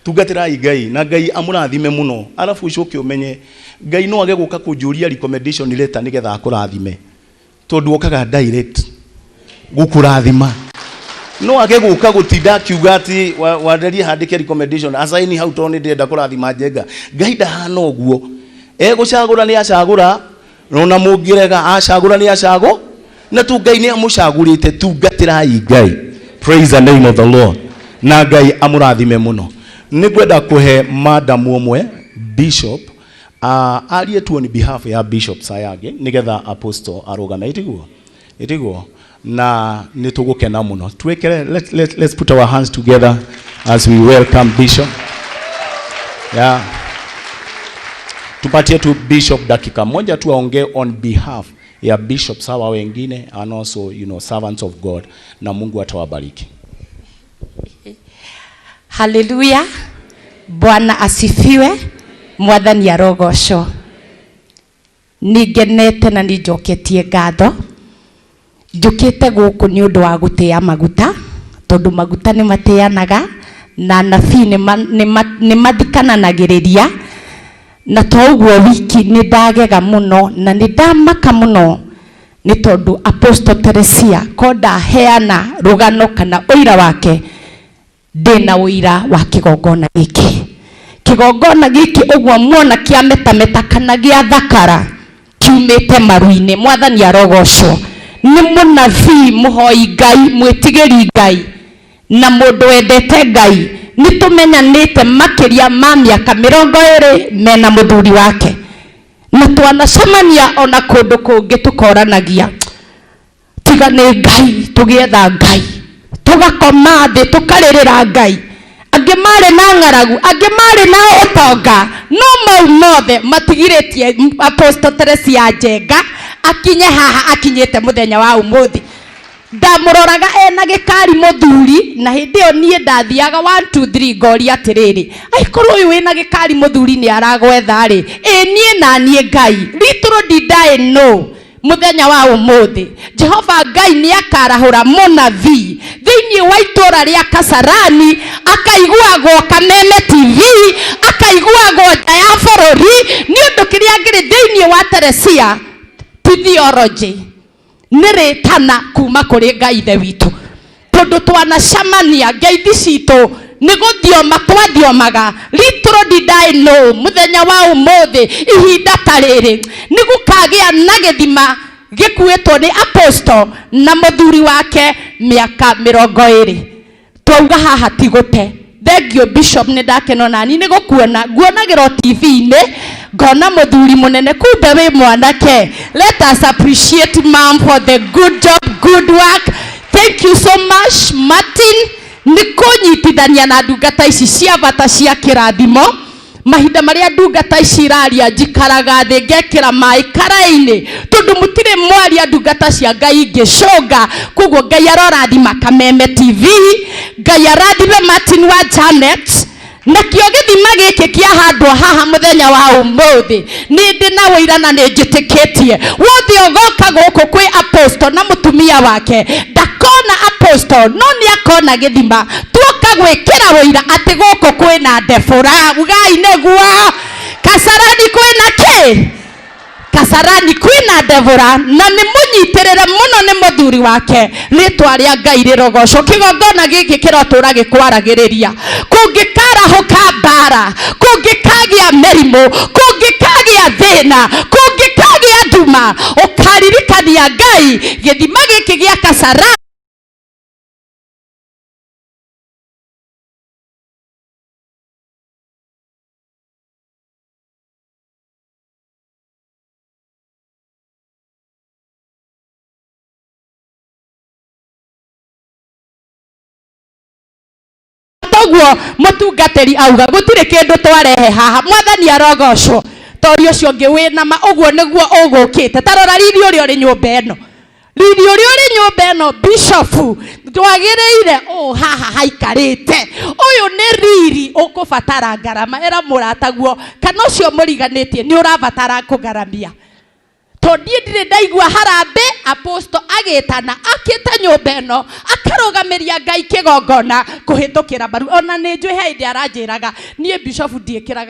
S1: tungatira Ngai na Ngai amurathime muno. Alafu ucoke umenye Ngai no age guka kunjuria recommendation letter nigetha akurathime. Tondu okaga direct gukurathima. No age guka gutinda kiuga ati waderia handike recommendation asaini hau toni ndenda kurathima Njenga. Ngai ndahana uguo. Gucagura ni acagura no na mungirega acagura ni acago na tu Ngai ni amucagurite tungatira Ngai. Praise the name of the Lord. Na Ngai amurathime muno. Nigwenda kuhe madam omwe bishop arie tu on behalf ya Bishop Sayage nigetha Apostle arugame itiguo na nitugukena muno. Twekere, let's put our hands together as we welcome Bishop. Yeah. Tupatie tu Bishop dakika moja tu aongee on behalf ya Bishop sawa wengine and also servants of God, na Mungu atawabariki.
S6: Hallelujah. Bwana asifiwe. Mwathani arogocwo. Nigenete na nijoketie ngatho. Njukite guku ni undu wa gutia maguta, tondu maguta ni mateanaga na nabii ni mathikananagiriria. Na to uguo wiki ni ndagega muno na ni ndamaka muno ni tondu Apostle Teresia konda heana rugano kana oira wake ndina uira wa kigongona giki. Kigongona giki uguo muona kia meta kana gia thakara kiumite maruine. Mwathani arogocwo. Ni munabii muhoi Ngai, mwitigiri Ngai na mundu wendete Ngai. Nitumenyanite makiria ma miaka 20 mena muthuri wake, na twanacemania ona kundu kungi tukoranagia tiga ni Ngai, tugietha Ngai, tugakoma thi tukaririra Ngai. Angi mari na ngaragu, angi mari na utonga, no mau mothe matigiritie Apostle Teresia Njenga akinye haha akinyete muthenya wa umuthi. Ndamuroraga ena gikari muthuri na hindi yo nie ndathiaga 1 2 3 ngori atiriri aikorwo uyu wina gikari muthuri ni aragwetha ri nie na nie Ngai literally did I know muthenya wa umuthi Jehova Ngai ni akarahura munabii thiini wa itura ria Kasarani, akaiguagwo Kameme TV, akaiguagwo ya bururi ni undu kiria ngiri thiini wa Teresia theology niritana kuma kuri Ngai ithe witu tondu twanacamania ngeithi citu ni guthioma twathiomaga. Little did I know muthenya wa umuthi ihinda tariri ni gukagia na githima gikuitwo ni apostle na muthuri wake miaka 20. Twauga haha tigute. Thank you Bishop, ni ndakeno nani ni gukuona nguonagiro TV-ini ngona muthuri munene kumbe wi mwanake. Let us appreciate mom for the good job, good work. Thank you so much Martin ni kunyitithania na ndungata ici cia bata cia kirathimo. Mahinda maria ndungata ici iraria njikaraga thi ngekira mai karaini tondu mutire mwaria ndungata cia Ngai ngicunga. Koguo Ngai arorathima Kameme TV, Ngai arathime Martin wa Janet, na kio githima giki kia handwa haha muthenya wa umuthi ni ndina wira na ni njitikitie wothe ogoka guku kwi apostle na mutumia wake ndakona apostle no ni akona githima tuoka gwikira wira ati guku kwina ndebora ugai neguo Kasarani kwina ki Kasarani kwina ndebora na ni munyitirire muno ni muthuri wake. Ritwa ria Ngai rirogoco kigongona giki kirotura gikwaragiriria kungikarahuka mbara, kungikagia merimu, kungikagia thina, kungikagia nduma, ukaririkania Ngai githima giki gia Kasarani guo mutungatiri auga gutire kindu twarehe haha mwathani arogocwo tori ucio ngi wina ma uguo niguo ugukite tarora riri uri uri nyumba eno riri uri uri nyumba eno Bishop twagireire haha haikarite uyu ni riri ukubatara ngarama era murataguo kana ucio muriganitie ni urabatara kugaramia tondi ndire ndaigua harambe apostle agitana akita nyumba eno akarogamiria Ngai kigongona kuhitukira baru ona ni njui he ndi aranjiraga nie Bishop ndiikiraga